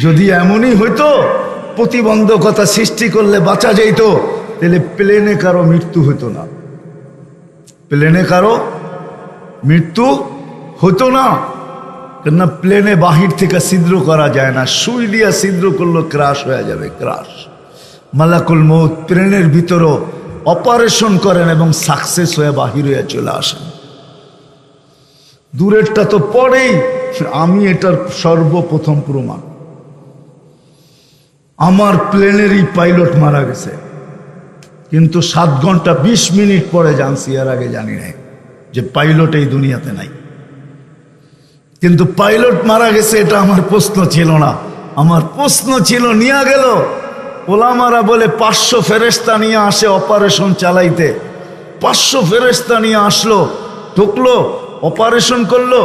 যদি এমনই হইতো প্রতিবন্ধকতা সৃষ্টি করলে বাঁচা যেত, তাহলে প্লেনে কারো মৃত্যু হতো না, প্লেনে কারো মৃত্যু হতো না। কেননা প্লেনে বাহির থেকে ছিদ্র করা যায় না, সুই দিয়া ছিদ্র করলে ক্রাশ হয়ে যাবে, ক্রাশ। মালাকুল মউত প্লেনের ভিতরও অপারেশন করেন এবং সাকসেস হয়ে বাহির হয়ে চলে আসেন। দূরেরটা তো পরেই, আমি এটার সর্বপ্রথম প্রমাণ। আমার প্লেনেরই পাইলট মারা গেছে, কিন্তু 7 ঘন্টা 20 মিনিট পরে জানছি, এর আগে জানি নাই যে পাইলট এই দুনিয়াতে নাই। কিন্তু পাইলট মারা গেছে এটা আমার প্রশ্ন ছিল না, আমার প্রশ্ন ছিল নিয়ে গেল ওলামারা বলে 500 ফেরেশতা নিয়ে আসে অপারেশন চালাইতে, 500 ফেরেশতা নিয়ে আসলো, ঢুকলো, অপারেশন করলো,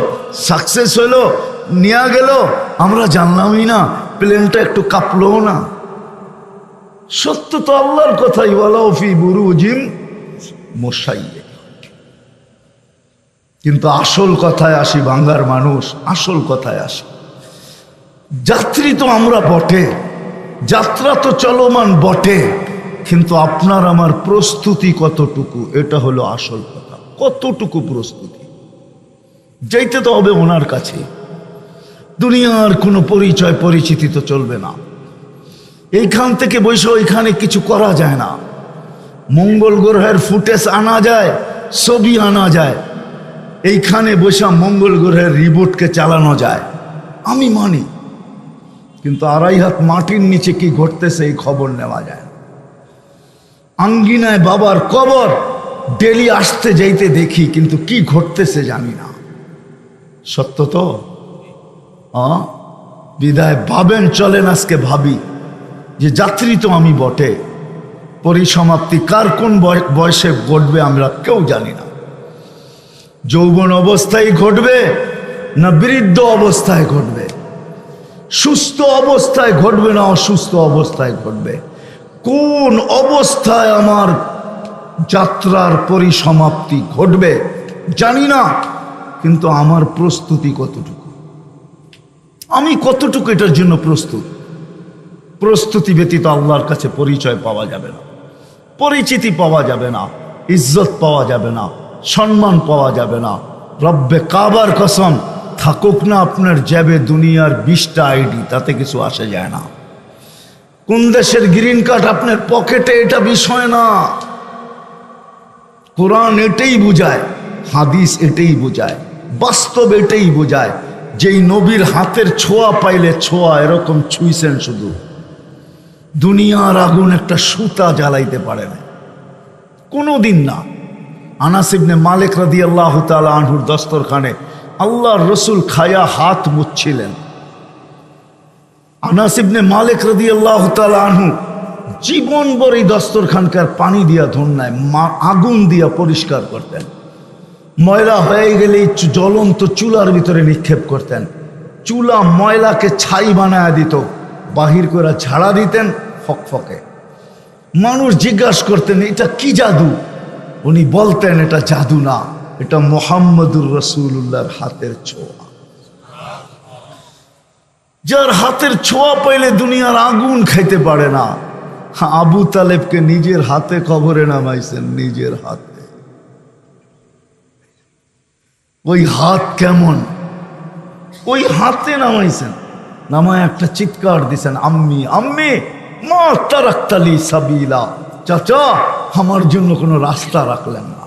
সাকসেস হইলো, নিয়ে গেল, আমরা জানলামই না, প্লেনটা একটু কাঁপলো না। সত্য তো আল্লাহর কথাই, ওয়ালাউ ফি বুরুজিম মুশাইয়্যা। কিন্তু আসল কথায় আসি, বাংলার মানুষ, আসল কথায় আসি। যাত্রী তো আমরা বটে, যাত্রা তো চলমান বটে, কিন্তু আপনার আমার প্রস্তুতি কতটুকু, এটা হলো আসল কথা। কতটুকু প্রস্তুতি? যাইতে তো হবে ওনার কাছে, দুনিয়ার কোনো পরিচয় পরিচিতি তো চলবে না। এইখান থেকে বসে ওইখানে কিছু করা যায় না। মঙ্গল গ্রহের ফুটেজ আনা যায়, ছবি আনা যায়, এইখানে বসে মঙ্গল গ্রহের রিবোটকে চালানো যায়, আমি মানি। কিন্তু 2.5 হাত মাটির নিচে কি ঘটতেছে এই খবর নেওয়া যায়। আঙ্গিনায় বাবার কবর ডেলি আসতে যাইতে দেখি, কিন্তু কি ঘটতেছে জানি না। সত্য তো বিদায় ভাবেন, চলেন আজকে ভাবি যে যাত্রী তো আমি বটে, পরিসমাপ্তি কার কোন বয়সে ঘটবে আমরা কেউ জানি না। যৌবন অবস্থায় ঘটবে না বৃদ্ধ অবস্থায় ঘটবে, সুস্থ অবস্থায় ঘটবে না অসুস্থ অবস্থায় ঘটবে, কোন অবস্থায় আমার যাত্রার পরিসমাপ্তি ঘটবে জানি না। কিন্তু আমার প্রস্তুতি কতটুকু, আমি কতটুকু এটার জন্য প্রস্তুত। প্রস্তুতি ব্যতীত আল্লাহর কাছে পরিচয় পাওয়া যাবে না, পরিচিতি পাওয়া যাবে না, ইজ্জত পাওয়া যাবে না, সম্মান পাওয়া যাবে না। রব্বে কাবার কসম, থাকুক না আপনার জ্যাবে দুনিয়ার 20টা আইডি, তাতে কিছু আসে যায় না। কোন দেশের গ্রিন কার্ড আপনার পকেটে, এটা বিষয় না। কোরআন এটাই বুঝায়, হাদিস এটাই বুঝায়, বাস্তব এটাই বুঝায়। যেই নবীর হাতের ছোঁয়া পাইলে, ছোঁয়া এরকম ছুঁইছেন, শুধু দুনিয়ার আগুন একটা সুতা জ্বালাইতে পারে না, কোনোদিন না। আনাস ইবনে মালিক রাদিয়াল্লাহু তাআলা আনহুর দস্তরখানে আল্লাহর রসুল খায়া হাত মুছছিলেন। আনাস ইবনে মালিক রাদিয়াল্লাহু তাআলা আনহু জীবন ভর এই দস্তরখানকার পানি দিয়া ধন্যায় আগুন দিয়া পরিষ্কার করতেন। ময়লা হয়ে গেলে জ্বলন্ত চুলার ভিতরে নিক্ষেপ করতেন, চুলা ময়লাকে ছাই বানায় দিত, বাহির করে ঝাড়া দিতেন ফকফকে। মানুষ জিজ্ঞাসা করতেন এটা কি জাদু, উনি বলতেন এটা জাদু না, এটা মুহাম্মদুর রাসূলুল্লাহর হাতের ছোঁয়া। যার হাতের ছোঁয়া পাইলে দুনিয়ার আগুন খাইতে পারে না। আবু তালেবকে নিজের হাতে কবরে নামাইছেন, নিজের হাতে। ওই হাত কেমন, ওই হাতে নামাইছেন, নামায় একটা চিৎকার দিছেন, আম্মি আম্মি মা তারাক্তালি সাবিলা, চাচা আমার জন্য কোনো রাস্তা রাখলেন না।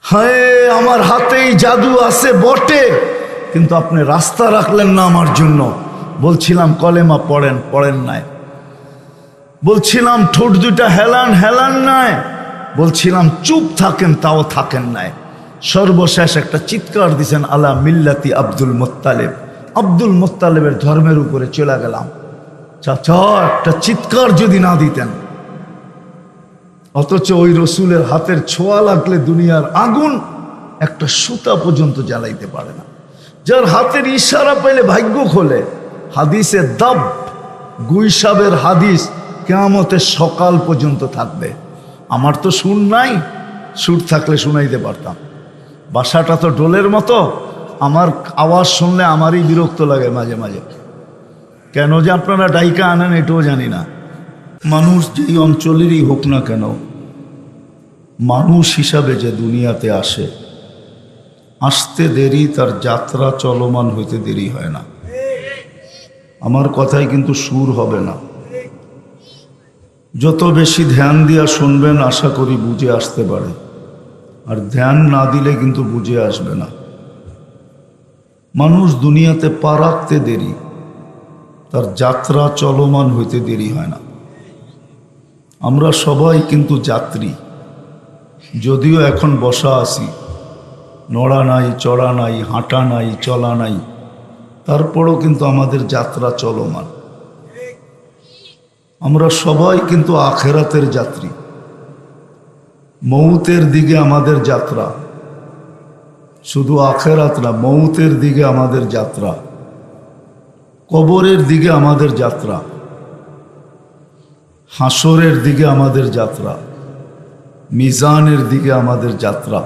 হায়, আমার হাতেই জাদু আছে বটে, কিন্তু আপনি রাস্তা রাখলেন না আমার জন্য। বলছিলাম কলেমা পড়েন, পড়েন নাই। বলছিলাম ঠোঁট দুটা হেলান, হেলান নাই। বলছিলাম চুপ থাকেন, তাও থাকেন নাই। সর্বশেষ একটা চিৎকার দিছেন, আলা মিল্লাতি আব্দুল মুত্তালিব, আব্দুল মুত্তালিবের ধর্মের উপরে চলে গেলাম। চাচা একটা চিৎকার যদি না দিতেন। অথচ ওই রসুলের হাতের ছোঁয়া লাগলে দুনিয়ার আগুন একটা সুতা পর্যন্ত জ্বালাইতে পারে না। যার হাতের ইশারা পেলে ভাগ্য খোলে। হাদিসে দাব, গুইসাবের হাদিস কিয়ামতের সকাল পর্যন্ত থাকবে। আমার তো সুর নাই, সুর থাকলে শুনাইতে পারতাম। বাসাটা তো ডোলের মতো, আমার আওয়াজ শুনলে আমারই বিরক্ত লাগে মাঝে মাঝে। কেন যে আপনারা ডাইকা আনেন এটাও জানি না। মানুষ যেই অঞ্চলেরই হোক না কেন, মানুষ হিসাবে যে দুনিয়াতে আসে, আসতে দেরি, তার যাত্রা চলমান হইতে দেরি হয় না। আমার কথায় কিন্তু সুর হবে না। যত বেশি ধ্যান দিয়া শুনবেন আশা করি বুঝে আসতে পারে, আর ধ্যান না দিলে কিন্তু বুঝে আসবে না। মানুষ দুনিয়াতে পা রাখতে দেরি, তার যাত্রা চলমান হইতে দেরি হয় না। আমরা সবাই কিন্তু যাত্রী, যদিও এখন বসা আছি, নড়া নাই, চড়া নাই, হাঁটা নাই, চলা নাই, তারপরও কিন্তু আমাদের যাত্রা চলমান। আমরা সবাই কিন্তু আখেরাতের যাত্রী। মৌতের দিকে আমাদের যাত্রা, শুধু আখেরাত না, মৌতের দিকে আমাদের যাত্রা, কবরের দিকে আমাদের যাত্রা, হাসরের দিকে আমাদের যাত্রা, মিজানের দিকে আমাদের যাত্রা।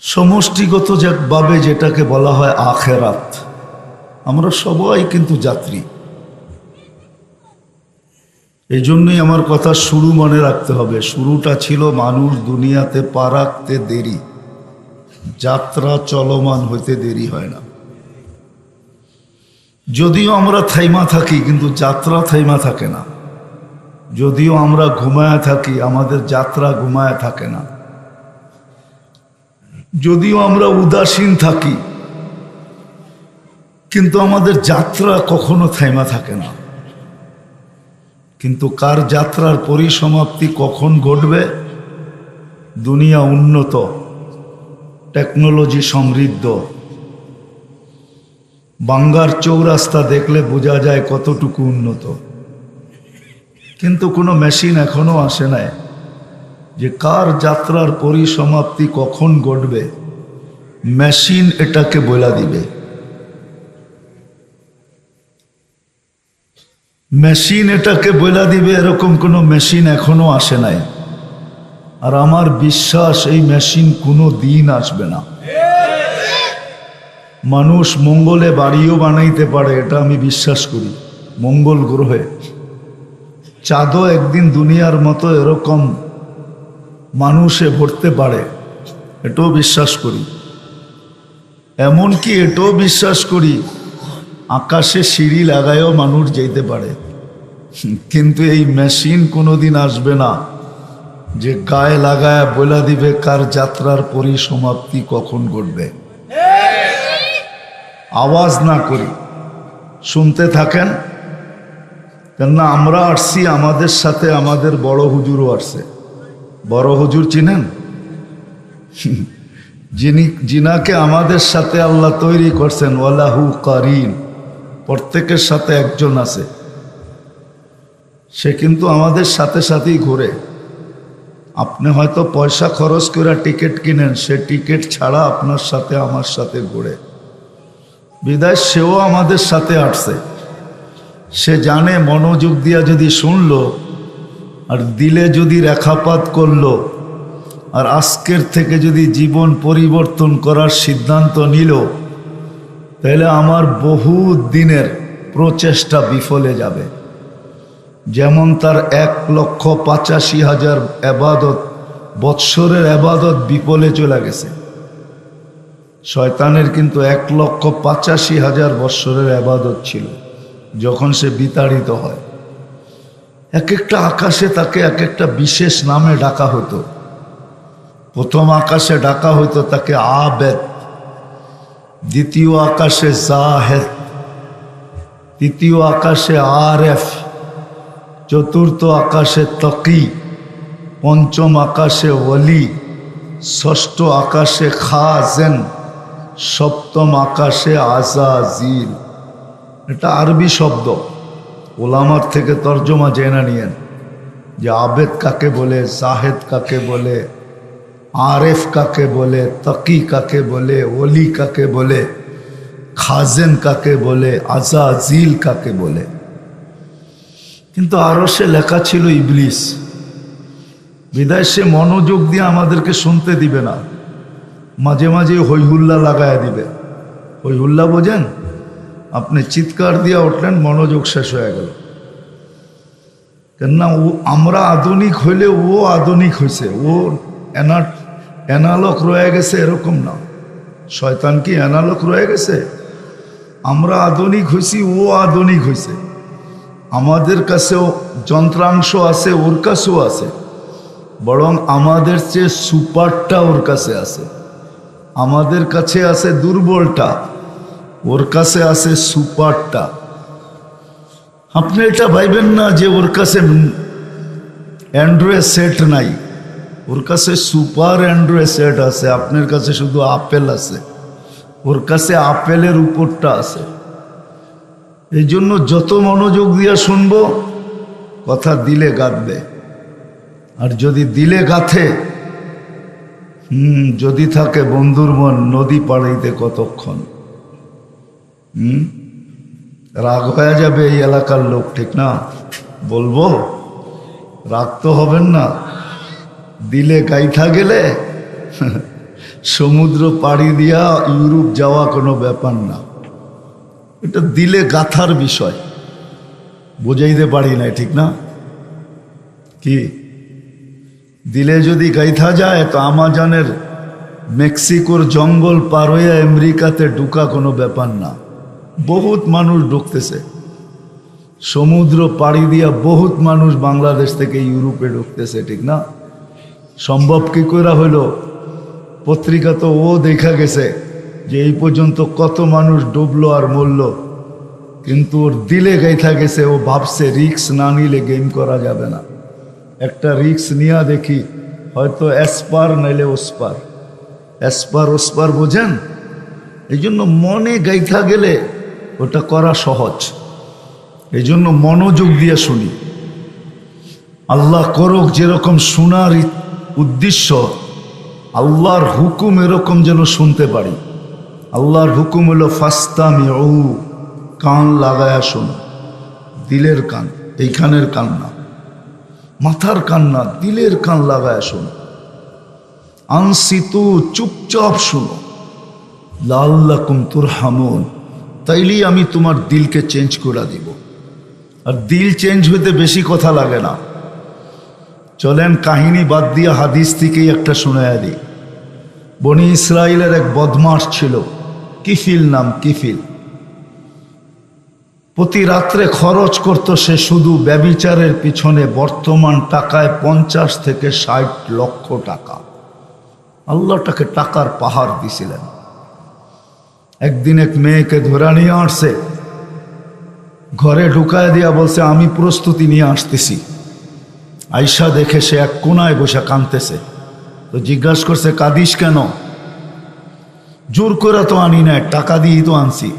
সমষ্টিগত ভাবে যেটাকে বলা হয় আখেরাত, আমরা সবাই কিন্তু যাত্রী। এই জন্যই আমার কথা শুরু মনে রাখতে হবে। শুরুটা ছিল মানুষ দুনিয়াতে পা রাখতে দেরি, যাত্রা চলমান হইতে দেরি হয় না। যদিও আমরা থাইমা থাকি কিন্তু যাত্রা থাইমা থাকে না। যদিও আমরা ঘুমায়া থাকি আমাদের যাত্রা ঘুমায়া থাকে না। যদিও আমরা উদাসীন থাকি কিন্তু আমাদের যাত্রা কখনো থাইমা থাকে না। কিন্তু কার যাত্রার পরিসমাপ্তি কখন ঘটবে? দুনিয়া উন্নত, টেকনোলজি সমৃদ্ধ, বাঙ্গার চৌরাস্তা দেখলে বোঝা যায় কতটুকু উন্নত। কিন্তু কোনো মেশিন এখনো আসে নাই যে কার যাত্রার পরিসমাপ্তি কখন ঘটবে, মেশিন এটাকে বলে দিবে। মেশিন এটাকে বলে দিবে, এরকম কোনো মেশিন এখনো আসে নাই। আর আমার বিশ্বাস এই মেশিন কোনো দিন আসবে না। মানুষ মঙ্গলে বাড়িও বানাইতে পারে, এটা আমি বিশ্বাস করি। মঙ্গল গ্রহে চাঁদও একদিন দুনিয়ার মতো এরকম মানুষে ভরতে পারে, এটাও বিশ্বাস করি। এমনকি এটাও বিশ্বাস করি আকাশে সিঁড়ি লাগায়ও মানুষ যেতে পারে। কিন্তু এই মেশিন কোনোদিন আসবে না যে গায়ে লাগায় বলে দিবে কার যাত্রার পরিসমাপ্তি কখন ঘটবে। আওয়াজ না করি, শুনতে থাকেন। কেননা আমরা আসছি, আমাদের সাথে আমাদের বড় হুজুরও আসছে। বড় হুজুর চিনেন? যিনাকে আমাদের সাথে আল্লাহ তৈরি করছেন, ওয়ালাহু কারিন, প্রত্যেকের সাথে একজন আছে। সে কিন্তু আমাদের সাথে সাথেই ঘুরে। আপনি হয়তো পয়সা খরচ করে টিকিট কিনেন, সে টিকিট ছাড়া আপনার সাথে আমার সাথে ঘুরে। বিদায় সেও আমাদের সাথে আসছে। সে জানে মনোযোগ দিয়া যদি শুনলো আর দিলে যদি রেখাপাত করলো আর আজকের থেকে যদি জীবন পরিবর্তন করার সিদ্ধান্ত নিল, তাহলে আমার বহু দিনের প্রচেষ্টা বিফলে যাবে। যেমন তার 1,85,000 এবাদত, বৎসরের এবাদত বিফলে চলে গেছে। শয়তানের কিন্তু 1,85,000 বৎসরের এবাদত ছিল যখন সে বিতাড়িত হয়। এক একটা আকাশে তাকে এক একটা বিশেষ নামে ডাকা হতো। প্রথম আকাশে ডাকা হতো তাকে আবেদ, দ্বিতীয় আকাশে জাহেদ, তৃতীয় আকাশে আরেফ, চতুর্থ আকাশে তকি, পঞ্চম আকাশে ওলি, ষষ্ঠ আকাশে খাজেন, সপ্তম আকাশে আজাজিল। এটা আরবি শব্দ, ওলামার থেকে তর্জমা জেনে নিয়েন যে আবেদ কাকে বলে, জাহেদ কাকে বলে, আরেফ কাকে বলে, তকি কাকে বলে, ওলি কাকে বলে, খাজেন কাকে বলে, আজাজিল কাকে বলে। কিন্তু আরো সে লেখা ছিল ইবলিস। বিদায় সে মনোযোগ দিয়ে আমাদেরকে শুনতে দিবে না। মাঝে মাঝে হইহুল্লা লাগায় দিবে। হইহুল্লা বোঝেন? আপনি চিৎকার দিয়ে উঠলেন, মনোযোগ শেষ হয়ে গেল। কেননা আমরা আধুনিক হইলে ও আধুনিক হয়েছে, ও অ্যানালগ রয়ে গেছে এরকম না। শয়তান কি অ্যানালগ রয়ে গেছে? আমরা আধুনিক হয়েছি, ও আধুনিক হয়েছে। আমাদের কাছেও যন্ত্রাংশ আছে, ওর কাছেও আছে, বরং আমাদের চেয়ে সুপারটা ওর কাছে আছে। আমাদের কাছে আছে দুর্বলটা, ওর কাছে আছে সুপারটা। আপনি এটা ভাইবেন না যে ওর কাছে অ্যান্ড্রয়েড সেট নাই, ওর কাছে সুপার অ্যান্ড্রয়েড সেট আছে। আপনার কাছে শুধু আপেল আছে, ওর কাছে আপেলের উপরটা আছে। এই জন্য যত মনোযোগ দিয়ে শুনবো, কথা দিলে গাঁথবে। আর যদি দিলে গাঁথে, যদি থাকে বন্ধুর মন, নদী পাড়াইতে কতক্ষণ। রাগ হয়ে যাবে এই এলাকার লোক, ঠিক না? বলবো, রাগ তো হবেন না। দিলে গাইথা গেলে সমুদ্র পাড়ি দিয়া ইউরোপ যাওয়া কোনো ব্যাপার না। এটা দিলে গাথার বিষয়, বুঝাইতে পারি না, ঠিক না? কি দিলে যদি গাইথা যায়, তো আমাজনের মেক্সিকোর জঙ্গল পার হইয়া আমেরিকাতে ঢুকা কোনো ব্যাপার না। বহুত মানুষ ঢুকতেছে সমুদ্র পাড়ি দিয়া, বহুত মানুষ বাংলাদেশ থেকে ইউরোপে ঢুকতেছে, ঠিক না? সম্ভব কি করে হইল? পত্রিকা তো ও দেখা গেছে যে এই পর্যন্ত কত মানুষ ডুবলো আর মরল, কিন্তু ওর দিলে গাইথা গেছে। ও ভাবছে রিক্স না নিলে গেম করা যাবে না। একটা রিক্স নিয়ে দেখি, হয়তো এসপার নাইলে ওসপার। এসপার ওসপার বোঝেন? এই জন্য মনে গাইথা গেলে ওটা করা সহজ। এই জন্য মনোযোগ দিয়ে শুনি। আল্লাহ করুক যেরকম শোনার উদ্দেশ্য, আল্লাহর হুকুম এরকম যেন শুনতে পারি। আল্লাহর হুকুম হলো ফাস্তামিউ, কান লাগায়া শোনো। দিলের কান, এইখানের কান না, মাথার কান না, দিলের কান লাগায়া শোনো। আনসিতু, চুপচাপ শোনো। লাআল্লাকুম তুরহামুন, তাইলেই আমি তোমার দিলকে চেঞ্জ করে দিব। আর দিল চেঞ্জ হইতে বেশি কথা লাগে না। চলেন কাহিনী বাদ দিয়ে হাদিস থেকেই একটা শোনায়া দিই। বনি ইসরাইলের এক বদমাস ছিল, কিফিল নাম। কিফিল প্রতি রাত্রে খরচ করত সে শুধু ব্যভিচারের পিছনে, বর্তমান টাকায় 50 থেকে 60 লক্ষ টাকা। আল্লাহ তাকে টাকার পাহাড় দিছিলেন। একদিন এক মেয়েকে ধরে নিয়ে আসছে, ঘরে ঢুকায় দিয়া বলছে আমি প্রস্তুতি নিয়ে আসতেছি। আয়সা দেখে সে এক কোনায় বসে কাঁদতেছে। তো জিজ্ঞাসা করছে কাঁদিস কেন? জোর করে তো আনি না, টাকা দিয়েই তো আনছি।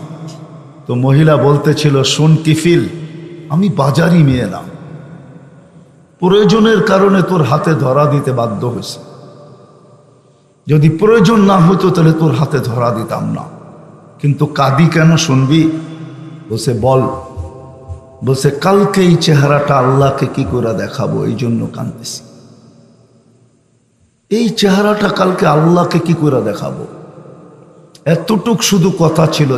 তো মহিলা বলতেছিল, শোন কিফিল, আমি বাজারই মেয়ে না, প্রয়োজনের কারণে তোর হাতে ধরা দিতে বাধ্য হয়েছে। যদি প্রয়োজন না হতো তাহলে তোর হাতে ধরা দিতাম না। কিন্তু কাঁদি কেন শুনবি? বলছে বল। বলছে কালকে এই চেহারাটা আল্লাহকে কি করে দেখাবো, এই জন্য কাঁদতেছি। এই চেহারাটা কালকে আল্লাহকে কি করে দেখাবো? এতটুক শুধু কথা ছিল।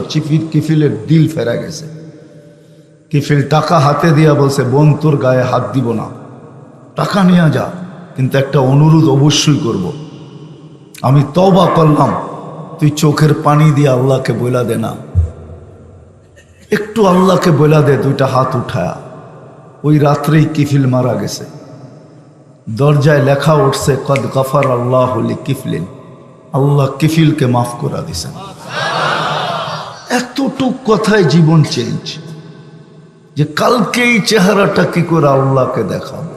কিফিলের দিল ফেরা গেছে। কিফিল টাকা হাতে দিয়া বলছে, বোন তোর গায়ে হাত দিব না, টাকা নিয়ে যা, কিন্তু একটা অনুরোধ অবশ্যই করব। আমি তওবা করলাম, তুই চোখের পানি দিয়ে আল্লাহকে বইলা দে না, একটু আল্লাহকে বইলা দে, দুইটা হাত উঠায়া। ওই রাত্রেই কিফিল মারা গেছে। দরজায় লেখা উঠছে, কদ গফার আল্লাহু লিকিফলিন, আল্লাহ কিফিলকে মাফ করে দিছেন। এতটুক কথায় জীবন চেঞ্জ, যে কালকে এই চেহারাটা কি করে আল্লাহকে দেখাবো।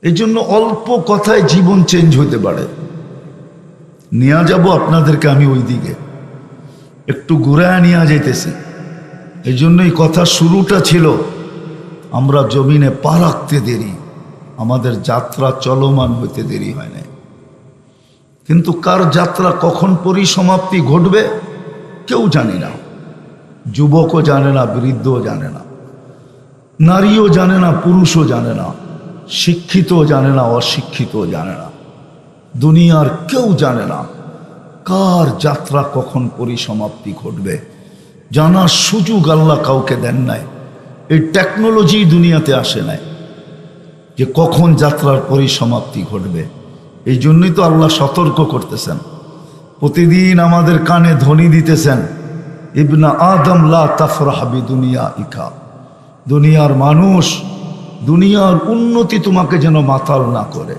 এই জন্য অল্প কথায় জীবন চেঞ্জ হতে পারে। নিয়ে যাব আপনাদেরকে আমি ওই দিকে, একটু ঘুরায় নিয়ে যাইতেছি। এই জন্যই কথা শুরুটা ছিল, আমরা জমিনে পা রাখতে দেরি, আমাদের যাত্রা চলমান হইতে দেরি হয় না। কিন্তু কার যাত্রা কখন পরিসমাপ্তি ঘটবে কেউ জানি না। যুবকও জানে না, বৃদ্ধও জানে না, নারীও জানে না, পুরুষও জানে না, শিক্ষিতও জানে না, অশিক্ষিতও জানে না। দুনিয়ার কেউ জানে না কার যাত্রা কখন পরিসমাপ্তি ঘটবে। জানার সুযোগ আল্লাহ কাউকে দেন নাই। এই টেকনোলজি দুনিয়াতে আসে নাই যে কখন যাত্রার পরিসমাপ্তি ঘটবে। এই জন্যই তো আল্লাহ সতর্ক করতেছেন, প্রতিদিন আমাদের কানে ধ্বনি দিতেছেন, ইবনা আদম লা তাফরাহ বিদুনিয়া ইকা, দুনিয়ার মানুষ, দুনিয়ার উন্নতি তোমাকে যেন মাতাল না করে।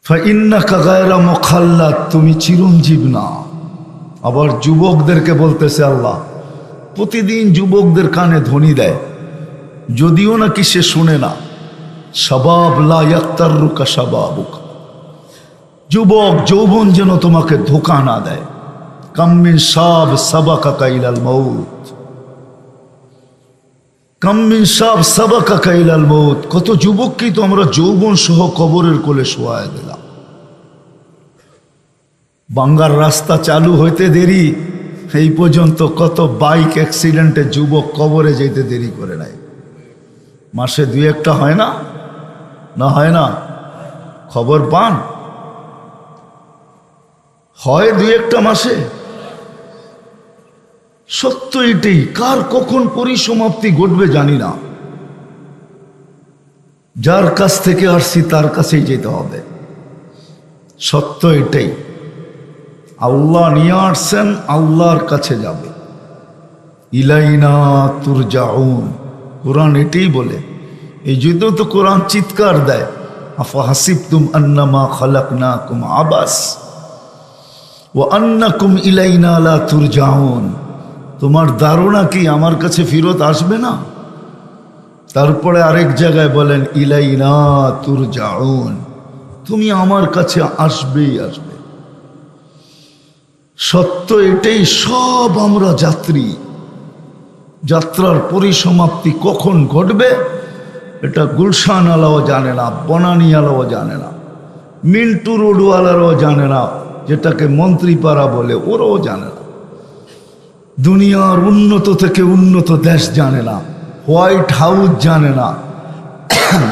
ফাইন্নাকা গায়রা মুখাল্লাদ, তুমি চিরঞ্জীব না। আবার যুবকদেরকে বলতেছে আল্লাহ, প্রতিদিন যুবকদের কানে ধ্বনি দেয়, যদিও নাকি সে শুনে না। শাবাব লা ইয়াক্তারুকা শাবাবুক, যুবক যৌবন যেন তোমাকে ধোঁকা না দেয়। কাম্মিন শাব সাবাকাকা ইলাল মউত, কাম্মিন শাব সাবাকাকা ইলাল মউত, কত যুবককেই তো আমরা যৌবন সহ কবরের কোলে শোয়ায় দিলাম। বাঙ্গার রাস্তা চালু হইতে দেরি, এই পর্যন্ত কত বাইক অ্যাক্সিডেন্টে যুবক কবরে যেতে দেরি করে নাই। মাসে দুই একটা হয় না? না হয় না? খবর পান? হয় দুই একটা মাসে। সত্য এটাই, কার কখন পরিসমাপ্তি ঘটবে জানি না। যার কাছ থেকে আসছি তার কাছেই যেতে হবে। সত্য এটাই, আল্লাহ নিয়ে আসছেন, আল্লাহর কাছে যাবে। ইলাইনা তুরজাউন, কোরআন এটাই বলে। এই জন্য তো কোরআন চিৎকার দেয়, আফা হাসিবতুম আন্নামা খালাকনাকুম আবাস ওয়া আন্নাকুম ইলাইনা লা তুরজাউন, তোমার ধারণা কি আমার কাছে ফিরত আসবে না? তারপরে আরেক জায়গায় বলেন ইলাইনা তুরজাউন, তুমি আমার কাছে আসবেই আসবে। সত্য এটাই, সব আমরা যাত্রী। যাত্রার পরিসমাপ্তি কখন ঘটবে এটা গুলশান আলাও জানে না, বনানী আলাও জানে না, মিন্টু রোডওয়ালারাও জানে না, যেটাকে মন্ত্রীপাড়া বলে ওরাও জানে না। দুনিয়ার উন্নত থেকে উন্নত দেশ জানে না, হোয়াইট হাউস জানে না,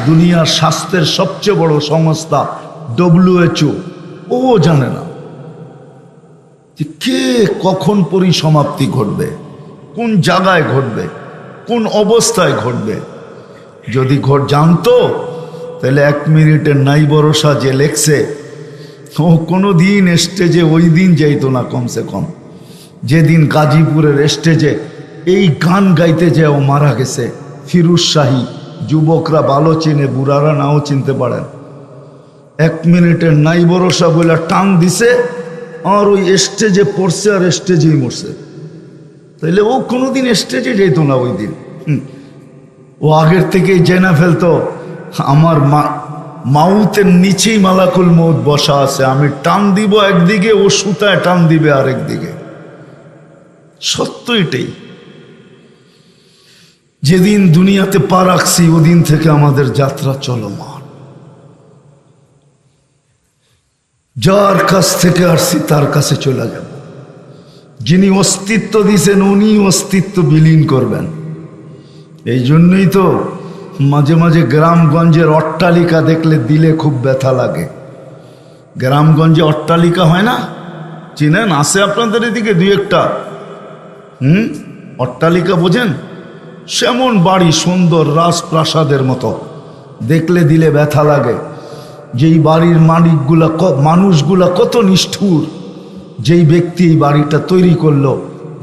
দুনিয়ার স্বাস্থ্যের সবচেয়ে বড় সংস্থা WHO ও জানে না যে কে কখন পরিসমাপ্তি ঘটবে, কোন জায়গায় ঘটবে, কোন অবস্থায় ঘটবে। যদি জানতো তাহলে 1 মিনিটের নাই ভরসা যে লেখছে ও কোনো দিন স্টেজে ওই দিন যাইতো না। কমসে কম যেদিন গাজীপুরের স্টেজে এই গান গাইতে যে ও মারা গেছে, ফিরুজ শাহী, যুবকরা ভালো চিনে, বুড়ারা নাও চিনতে পারেন। 1 মিনিটের নাই ভরসা বলে টান দিছে, আর ওই স্টেজে পড়ছে আর স্টেজেই মরছে। তাইলে ও কোনোদিন স্টেজে যেত না ওই দিন। ও আগের থেকেই জেনে ফেলতো আমার মাউতের নিচেই মালাকুল মউত বসা আছে, আমি টান দিব একদিকে, ও সুতায় টান দিবে আরেক দিকে। সত্য এটাই। যেদিন দুনিয়াতে পা রাখছি ওদিন থেকে আমাদের যাত্রা চলমান। যার কাছ থেকে আসছি তার কাছে চলে যাব। যিনি অস্তিত্ব দিয়েছেন উনি অস্তিত্ব বিলীন করবেন। এই জন্যই তো মাঝে মাঝে গ্রামগঞ্জের অট্টালিকা দেখলে দিলে খুব ব্যথা লাগে। গ্রামগঞ্জে অট্টালিকা হয় না, চিনেন? আছে আপনাদের এদিকে দুই একটা? অট্টালিকা বোঝেন? সেমন বাড়ি, সুন্দর রাজপ্রাসাদের মতো, দেখলে দিলে ব্যথা লাগে। যেই বাড়ির মালিকগুলা, মানুষগুলা কত নিষ্ঠুর। যেই ব্যক্তি এই বাড়িটা তৈরি করলো,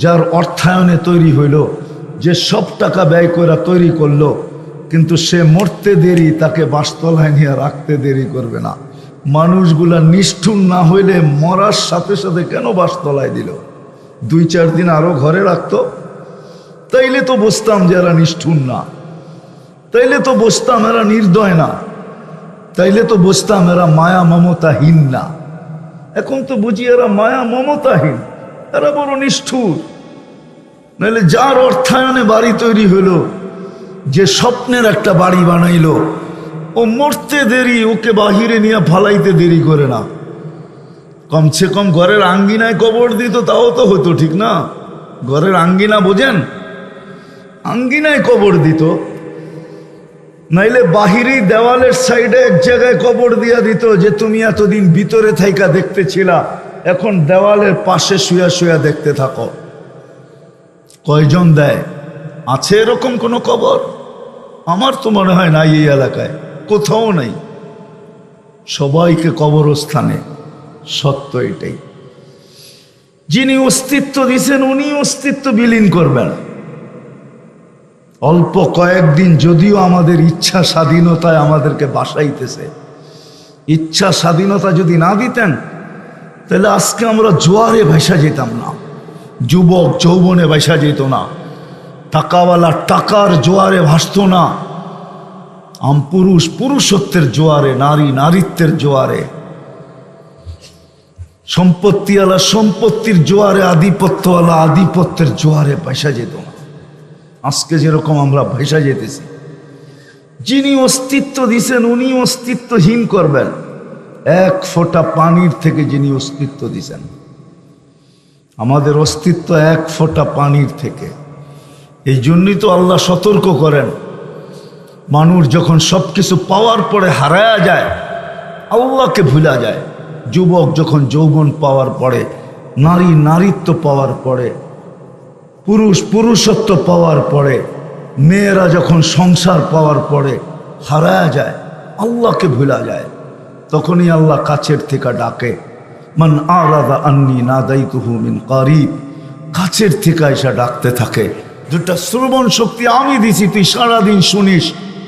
যার অর্থায়নে তৈরি হইল, যে সব টাকা ব্যয় করে তৈরি করলো, কিন্তু সে মরতে দেরি, তাকে বাসতলায় নিয়ে রাখতে দেরি করবে না। মানুষগুলা নিষ্ঠুর না হইলে মরার সাথে সাথে কেন বাসতলায় দিল? 2-4 দিন আরো ঘরে রাখতো, তাইলে তো বুঝতাম যে এরা নিষ্ঠুর না, তাইলে তো বুঝতাম এরা নির্দয় না, তাইলে তো বুঝতাম এরা মায়া মমতাহীন না। এখন তো বুঝি এরা মায়া মমতাহীন, এরা বড় নিষ্ঠুর। নাহলে যার অর্থায়নে বাড়ি তৈরি হইল, যে স্বপ্নের একটা বাড়ি বানাইলো, ও মরতে দেরি, ওকে বাহিরে নিয়ে ফালাইতে দেরি করে না। কমসে কম ঘরের আঙ্গিনায় কবর দিত, তাও তো হতো, ঠিক না? ঘরের আঙ্গিনা বোঝেন? আঙ্গিনায় কবর দিত। নাইলে বাহিরি দেওয়ালের সাইডে এক জায়গায় কবর দিয়া দিত যে তুমি এতদিন ভিতরে থাইকা দেখতেছিলা, এখন দেওয়ালের পাশে শুয়া শুয়া দেখতে থাকো। কয়জন দেয়? আছে এরকম কোনো কবর? আমার তো মনে হয় নাই, এই এলাকায় কোথাও নাই। সবাইকে কবরস্থানে। সত্য এটাই। যিনি অস্তিত্ব দিছেন উনি অস্তিত্ব বিলীন করবেন। অল্প কয়েকদিন যদিও আমাদের ইচ্ছা স্বাধীনতায় আমাদেরকে বাসাইতেছে, ইচ্ছা স্বাধীনতা যদি না দিতেন তাহলে আজকে আমরা জোয়ারে ভাসা যেতাম না, যুবক যৌবনে ভাসা যেত না, টাকাওয়ালা টাকার জোয়ারে ভাসত না, পুরুষ পুরুষত্বের জোয়ারে, নারী নারীত্বের জোয়ারে, সম্পত্তিওয়ালা সম্পত্তির জোয়ারে, আধিপত্যওয়ালা আধিপত্যের জোয়ারে ভাসা যেত না। আজকে যেরকম আমরা ভাসা যেতেছি। যিনি অস্তিত্ব দিছেন উনি অস্তিত্বহীন করবেন। এক ফোঁটা পানির থেকে যিনি অস্তিত্ব দিছেন, আমাদের অস্তিত্ব এক ফোঁটা পানির থেকে। এই জন্যই তো আল্লাহ সতর্ক করেন, মানুষ যখন সবকিছু পাওয়ার পরে হারায়া যায় আল্লাহকে ভুলা যায়। যুবক যখন যৌবন পাওয়ার পরে, নারী নারীত্ব পাওয়ার পরে, পুরুষ পুরুষত্ব পাওয়ার পরে, মেয়েরা যখন সংসার পাওয়ার পরে হারায়া যায়, আল্লাহকে ভুলা যায়, তখনই আল্লাহ কাছের থেকে ডাকে, মান আরাদা আন্নি নাদাইতুহু মিন কারিব। কাছের থেকে এসে ডাকতে থাকে, দুটা শ্রবণ শক্তি আমি দিছি, তুই সারাদিন শুনিস,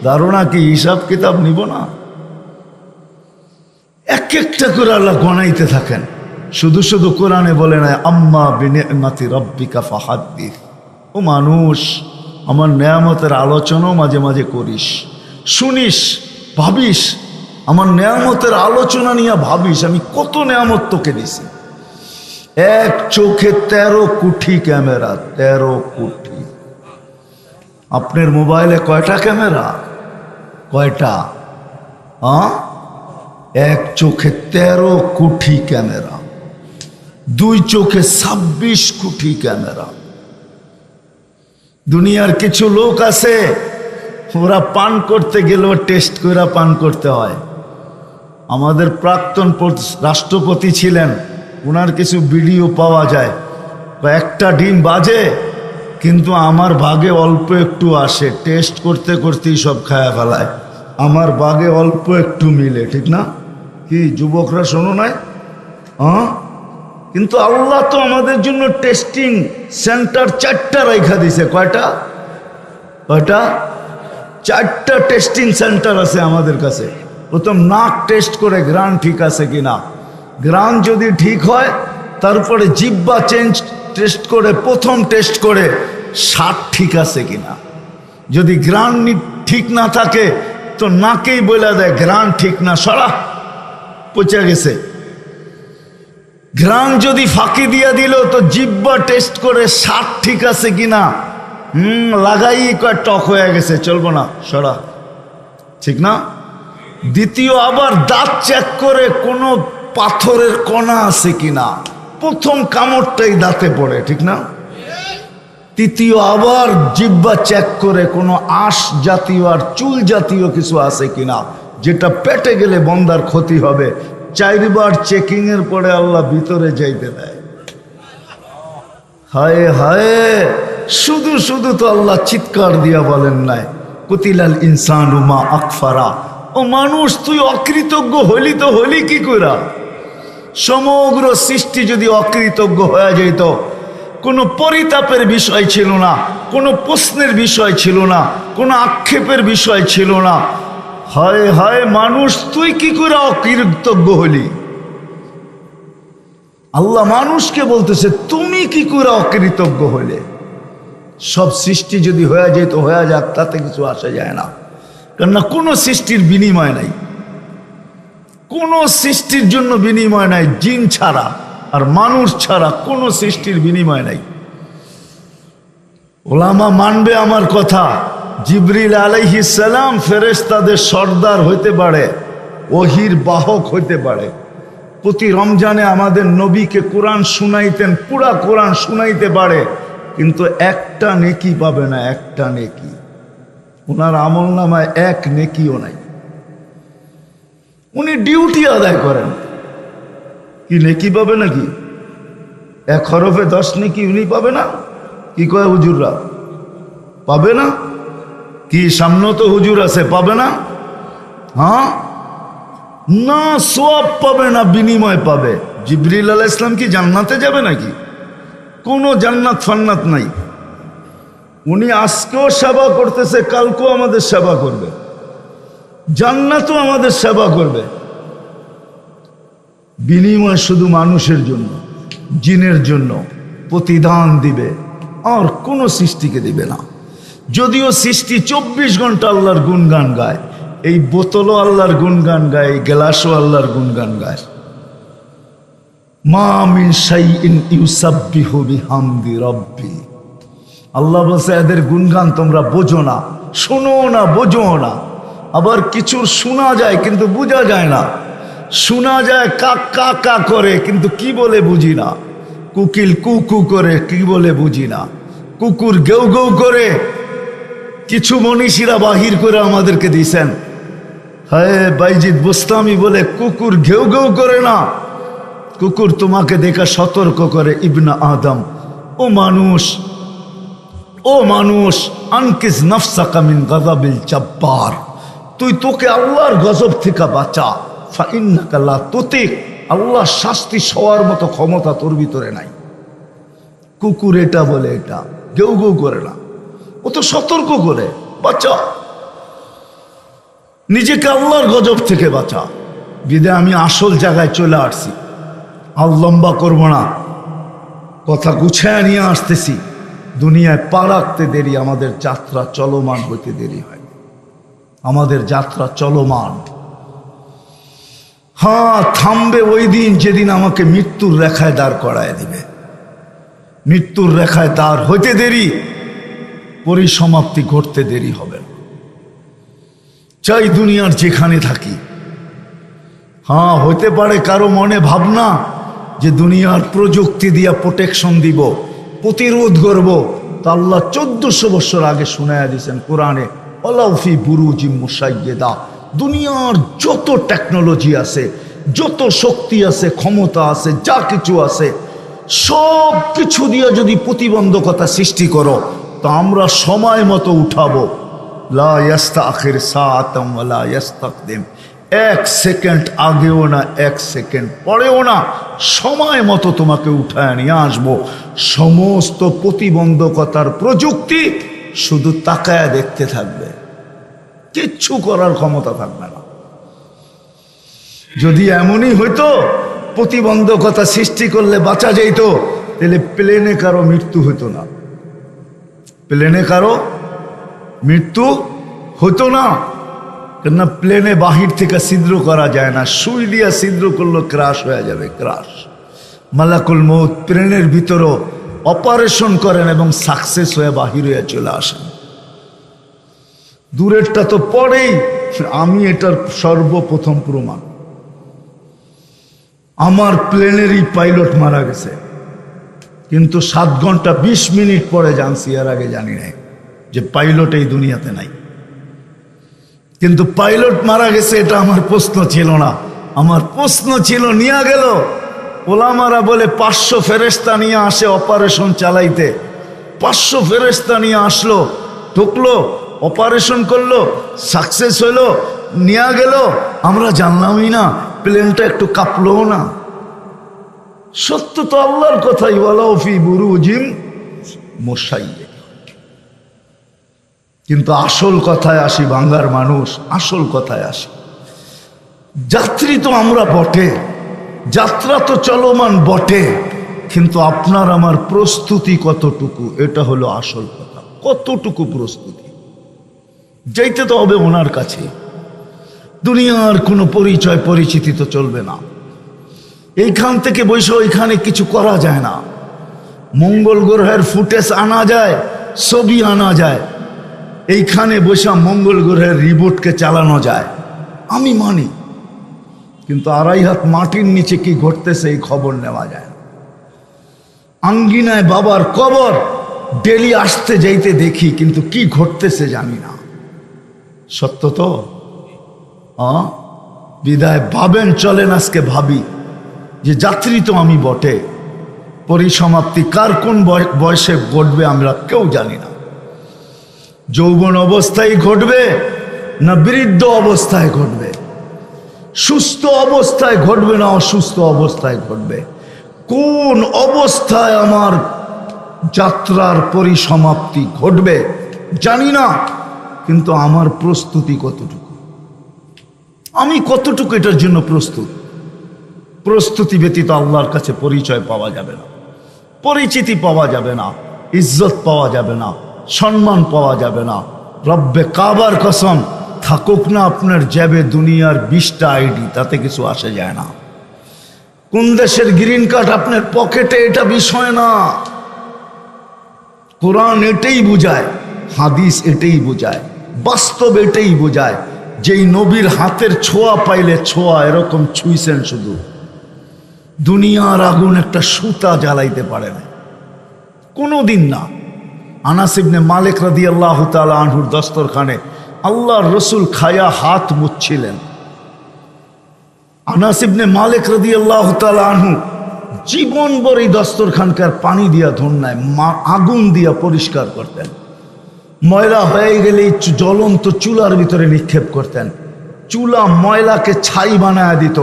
ধারণা কি হিসাব কিতাব নিব না? এক একটা করে আল্লাহ গণাইতে থাকেন। শুধু শুধু কোরআনে বলে না আম্মা বিনিআমাতি রাব্বিকা ফাহাদ্দিস। ও মানুষ, আমার নেয়ামতের আলোচনাও মাঝে মাঝে করিস, শুনিস, ভাবিস, আমার নেয়ামতের আলোচনা নিয়ে ভাবিস আমি কত নেয়ামত তোকে দিছি। এক চোখে 13 কোটি ক্যামেরা, 13 কোটি। আপনার মোবাইলে কয়টা ক্যামেরা? কয়টা? এক চোখে 13 কোটি ক্যামেরা, দুই চোখে 26 কোটি ক্যামেরা। দুনিয়ার কিছু লোক আছে, ওরা পান করতে গেলেও টেস্ট করে পান করতে হয়। আমাদের প্রাক্তন রাষ্ট্রপতি ছিলেন, ওনার কিছু ভিডিও পাওয়া যায়, একটা ডিম বাজে কিন্তু আমার ভাগে অল্প একটু আসে, টেস্ট করতে করতেই সব খায়া ফেলায়, আমার ভাগে অল্প একটু মিলে, ঠিক না? কি যুবকরা শোনো নাই? কিন্তু আল্লাহ তো আমাদের জন্য টেস্টিং সেন্টার 4টা রাইখা দিছে। কয়টা? কয়টা? 4টা টেস্টিং সেন্টার আছে আমাদের কাছে। প্রথম নাক টেস্ট করে ঘ্রাণ ঠিক আছে কিনা, ঘ্রাণ যদি ঠিক হয় তারপরে জিহ্বা টেস্ট করে, প্রথম টেস্ট করে স্বাদ ঠিক আছে কিনা। যদি ঘ্রাণ ঠিক না থাকে তো নাকেই বলে দেয় ঘ্রাণ ঠিক না, সরা পচে গেছে। ঘ্রাণ যদি ফাঁকি দিয়া দিল তো জিহ্বা টেস্ট করে স্বাদ ঠিক আছে কিনা, লাগাই কয় টক হয়ে গেছে, চলবো না, সরা, ঠিক না? দ্বিতীয় আবার দাঁত চেক করে কোনো পাথরের কণা আছে কিনা, প্রথম কামড়টাই দাঁতে পড়ে, ঠিক না? তৃতীয় আবার জিহ্বা চেক করে কোনো আঁশ জাতীয় আর চুল জাতীয় কিছু আছে কিনা, যেটা পেটে গেলে বন্দার ক্ষতি হবে। 4বার চেকিং এর পরে আল্লাহ ভিতরে যাইতে দেয়। হায় হায়, শুধু শুধু তো আল্লাহ চিৎকার দিয়া বলেন নাই কুতিলাল ইনসানু মা আকফারা। ও মানুষ, তুই অকৃতজ্ঞ হলি তো হলি কি কইরা? সমগ্র সৃষ্টি যদি অকৃতজ্ঞ হয়ে যেত, কোনো পরিতাপের বিষয় ছিল না, কোনো প্রশ্নের বিষয় ছিল না, কোনো আক্ষেপের বিষয় ছিল না। হায় হায় মানুষ, তুই কি করে অকৃতজ্ঞ হলি? আল্লাহ মানুষকে বলতেছে তুমি কি করে অকৃতজ্ঞ হলে? সব সৃষ্টি যদি হয়ে যেত হয়ে যাক, তাতে কিছু আসা যায় না, কেননা কোনো সৃষ্টির বিনিময় নাই, কোনো সৃষ্টির জন্য বিনিময় নাই। জিন ছাড়া আর মানুষ ছাড়া কোনো সৃষ্টির বিনিময় নাই। ওলামা মানবে আমার কথা। জিবরিল আলাইহিস সালাম ফেরেশতাদের সর্দার হইতে পারে, ওহির বাহক হইতে পারে। প্রতি রমজানে আমাদের নবীকে কোরআন শুনাইতেন, পুরা কোরআন শুনাইতে পারে, কিন্তু একটা নেকি পাবে না, একটা নেকি। ওনার আমল নামায় এক নেকিও নাই। উনি ডিউটি আদায় করেন, কি নেকি পাবে নাকি? এক হরফে 10 নেকি উনি পাবে না? কি কয় হুজুররা? পাবে না? কি সামনে তো হুজুর আছে, পাবে না? হ্যাঁ না, সওয়াব পাবে না, বিনিময় পাবে। জিবরিল আলাইহিস সালাম কি জান্নাতে যাবে নাকি? কোনো জান্নাত ফান্নাত নাই। উনি আজকেও সেবা করতেছে, কালকেও আমাদের সেবা করবে, জান্নাতও আমাদের সেবা করবে। বিনিময় শুধু মানুষের জন্য, জিনের জন্য প্রতিদান দিবে, আর কোনো সৃষ্টিকে দিবে না। যদিও সৃষ্টি 24 ঘন্টা আল্লাহর গুণগান গায়, এই বোতলও আল্লাহর গুণগান গায়, এই গ্লাসও আল্লাহর গুণগান গায়। মা মিন শাইইন ইউসাব্বিহু বিহামদি রাব্বি। আল্লাহ বলছে এদের গুণগান তোমরা বোঝো না, শোনো না, বোঝো না। আবার কিছু শোনা যায় কিন্তু বোঝা যায় না। শোনা যায় কাক কা কা করে, কিন্তু কি বলে বুঝি না। কুকিল কু কু করে, কি বলে বুঝি না। কুকুর গেউ গেউ করে, কিছু মনীষীরা বাহির করে আমাদেরকে দিয়েছেন। হ্যাঁ, বাইজিদ বুস্তামি বলে কুকুর ঘেউ ঘেউ করে না, কুকুর তোমাকে দেখা সতর্ক করে। ইবনা আদম, ও মানুষ, ও মানুষ, আনকিস নাফসাকা মিন গাযাবিল জাব্বার, তুই তোকে আল্লাহর গজব থেকে বাঁচা। ফা ইন্নাকা লা তুতিক, আল্লাহ শাস্তি সওয়ার মতো ক্ষমতা তোর ভিতরে নাই। কুকুর এটা বলে, এটা গেউ গেউ করে না, ও তো সতর্ক করে, বাঁচা, নিজেকে আল্লাহর গজব থেকে বাঁচা। বিদে আমি আসল জায়গায় চলে আসছি, আর লম্বা করবো না, কথা গুছায় নিয়ে আসতেছি। দুনিয়ায় পা রাখতে দেরি, আমাদের যাত্রা চলমান হইতে দেরি হয়, আমাদের যাত্রা চলমান। হ্যাঁ, থামবে ওই দিন যেদিন আমাকে মৃত্যুর রেখায় দাঁড় করায় দিবে। মৃত্যুর রেখায় দাঁড় হইতে দেরি, পরিসমাপ্তি ঘটতে দেরি হবে না। চাই দুনিয়ার যেখানে থাকি। হ্যাঁ, হতে পারে কারো মনে ভাবনা যে দুনিয়ার প্রযুক্তি দিয়া প্রোটেকশন দিব, প্রতিরোধ করব। তা আল্লাহ 1400 বছর আগে শুনায়া দিয়েছেন কোরআনে, ওয়ালাউফি বুরুজিম মুশাইয়্যিদা, দুনিয়ার যত টেকনোলজি আছে, যত শক্তি আছে, ক্ষমতা আছে, যা কিছু আছে, সব কিছু দিয়ে যদি প্রতিবন্ধকতা সৃষ্টি করো, তা আমরা সময় মতো উঠাবো। লা ইয়াস্তাখির সাআতাম ওয়া লা ইয়াস্তাকদিম, 1 সেকেন্ড আগেও না, 1 সেকেন্ড পরেও না, সময় মতো তোমাকে উঠায় নিয়ে আসবো। সমস্ত প্রতিবন্ধকতার প্রযুক্তি শুধু তাকায় দেখতে থাকবে, কিচ্ছু করার ক্ষমতা থাকবে না। যদি এমনই হইতো প্রতিবন্ধকতা সৃষ্টি করলে বাঁচা যেত, তাহলে প্লেনে কারো মৃত্যু হতো না, প্লেনে কারো মৃত্যু হতো না। কেননা প্লেনে বাহির থেকে ছিদ্র করা যায় না, সুই দিয়া ছিদ্র করলে ক্রাশ হয়ে যাবে, ক্রাশ। মালাকুল মউত প্লেনের ভিতরও অপারেশন করেন এবং সাকসেস হয়ে বাহির হয়ে চলে আসেন। দূরেরটা তো পরেই, আমি এটার সর্বপ্রথম প্রমাণ। আমার প্লেনেরই পাইলট মারা গেছে, কিন্তু 7 ঘন্টা 20 মিনিট পরে জানছি, এর আগে জানি নাই যে পাইলট এই দুনিয়াতে নাই। কিন্তু পাইলট মারা গেছে, এটা আমার প্রশ্ন ছিল না। আমার প্রশ্ন ছিল, নিয়ে গেল ওলামারা বলে 500 ফেরেশতা নিয়ে আসে অপারেশন চালাইতে। 500 ফেরেশতা নিয়ে আসলো, ঢুকলো, অপারেশন করলো, সাকসেস হইলো, নিয়ে গেল। আমরা জানলামই না, প্লেনটা একটু কাঁপলো না। সত্য তো আল্লাহর কথাই, ওয়ালাউ ফি বুরুজিম মুশাইয়্যিদা। কিন্তু আসল কথায় আসি, বাংলার মানুষ, আসল কথায় আসি। যাত্রী তো আমরা বটে, যাত্রা তো চলমান বটে, কিন্তু আপনার আমার প্রস্তুতি কতটুকু, এটা হলো আসল কথা। কতটুকু প্রস্তুতি? যাইতে তো হবে ওনার কাছে। দুনিয়ার কোনো পরিচয় পরিচিতি তো চলবে না। এইখান থেকে বসে ওইখানে কিছু করা যায় না। মঙ্গল গ্রহের ফুটেজ আনা যায়, ছবি আনা যায়, এইখানে বসে মঙ্গল গ্রহের রিবোটকে চালানো যায়, আমি মানি। কিন্তু 2.5 হাত মাটির নিচে কি ঘটতেছে এই খবর নেওয়া যায় না। আঙ্গিনায় বাবার কবর ডেলি আসতে যাইতে দেখি, কিন্তু কি ঘটতেছে জানি না। সত্য তো বিদায় ভাবেন চলেন আজকে ভাবি যে যাত্রী তো আমি বটে, পরিসমাপ্তি কার কোন বয়সে ঘটবে আমরা কেউ জানি না। যৌবন অবস্থায় ঘটবে না বৃদ্ধ অবস্থায় ঘটবে, সুস্থ অবস্থায় ঘটবে না অসুস্থ অবস্থায় ঘটবে, কোন অবস্থায় আমার যাত্রার পরিসমাপ্তি ঘটবে জানি না। কিন্তু আমার প্রস্তুতি কতটুকু, আমি কতটুকু এটার জন্য প্রস্তুত। প্রস্তুতি ব্যতীত আল্লাহর কাছে পরিচয় পাওয়া যাবে না, পরিচিতি পাওয়া যাবে না, ইজ্জত পাওয়া যাবে না, সম্মান পাওয়া যাবে না। রব্বে কাবার কসম, থাকুক না আপনার জ্যাবে দুনিয়ার 20টা আইডি, তাতে কিছু আসে যায় না। কোন দেশের গ্রিন কার্ড আপনার পকেটে, এটা বিষয় না। কোরআন এটাই বুঝায়, হাদিস এটাই বুঝায়, বাস্তব এটাই বুঝায়। যেই নবীর হাতের ছোঁয়া পাইলে ছোঁয়া এরকম ছুঁইছেন, শুধু দুনিয়ার আগুন একটা সুতা জ্বালাইতে পারে না, কোনোদিন না। আনাস ইবনে মালিক রাদিয়াল্লাহু তাআলা আনহুর দস্তরখানে আল্লাহর রসুল খায়া হাত মুছছিলেন। আনাস ইবনে মালিক রাদিয়াল্লাহু তাআলা আনহু জীবন ভর এই দস্তরখানকার পানি দিয়া ধন্যায় আগুন দিয়া পরিষ্কার করতেন। ময়লা হয়ে গেলে জ্বলন্ত চুলার ভিতরে নিক্ষেপ করতেন। চুলা ময়লাকে ছাই বানায় দিত,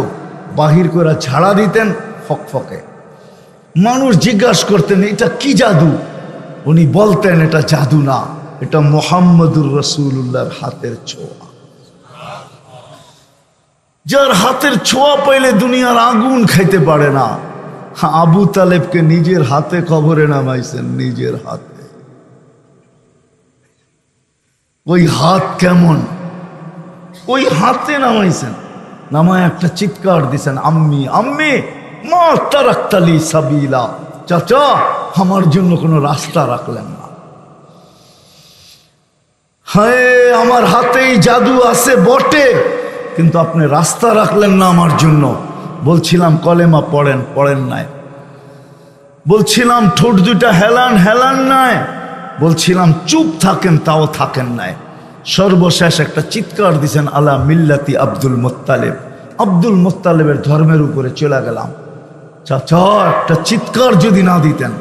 বাহির করে ঝাড়া দিতেন ফকফকে। মানুষ জিজ্ঞাসা করতেন এটা কি জাদু? উনি বলতেন এটা জাদু না, এটা মুহাম্মদুর রাসূলুল্লাহর হাতের ছোঁয়া। যার হাতের ছোঁয়া পাইলে দুনিয়ার আগুন খাইতে পারে না। আবু তালেবকে নিজের হাতে কবরে নামাইছেন, নিজের হাতে। ওই হাত কেমন, ওই হাতে নামাইছেন, নামায় একটা চিৎকার দিছেন, আম্মি আম্মি মা তারাক্তালি সাবিলা, চাচা আমার জন্য কোনো রাস্তা রাখলেন না। হ্যাঁ, আমার হাতেই জাদু আছে বটে, কিন্তু আপনি রাস্তা রাখলেন না আমার জন্য। বলছিলাম কলেমা পড়েন, পড়েন নাই। বলছিলাম ঠোঁট দুটা হেলান, হেলান নাই। বলছিলাম চুপ থাকেন, তাও থাকেন নাই। সর্বশেষ একটা চিৎকার দিছেন, আলা মিল্লাতি আব্দুল মুত্তালিব, আব্দুল মুত্তালিবের ধর্মের উপরে চলে গেলাম। চাচা একটা চিৎকার যদি না দিতেন।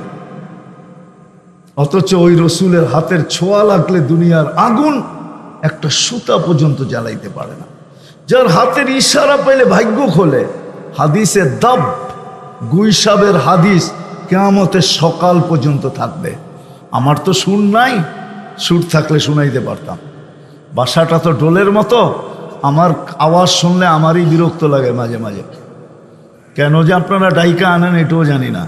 অথচ ওই রসুলের হাতের ছোঁয়া লাগলে দুনিয়ার আগুন একটা সুতা পর্যন্ত জ্বালাইতে পারে না। যার হাতের ইশারা পেলে ভাগ্য খোলে। হাদিসে দাব গুইসাবের হাদিস কিয়ামতের সকাল পর্যন্ত থাকবে। আমার তো সুর নাই, সুর থাকলে শুনাইতে পারতাম। বাসাটা তো ডোলের মতো, আমার আওয়াজ শুনলে আমারই বিরক্ত লাগে মাঝে মাঝে। কেন যে আপনারা ডাইকা আনেন এটাও জানি না।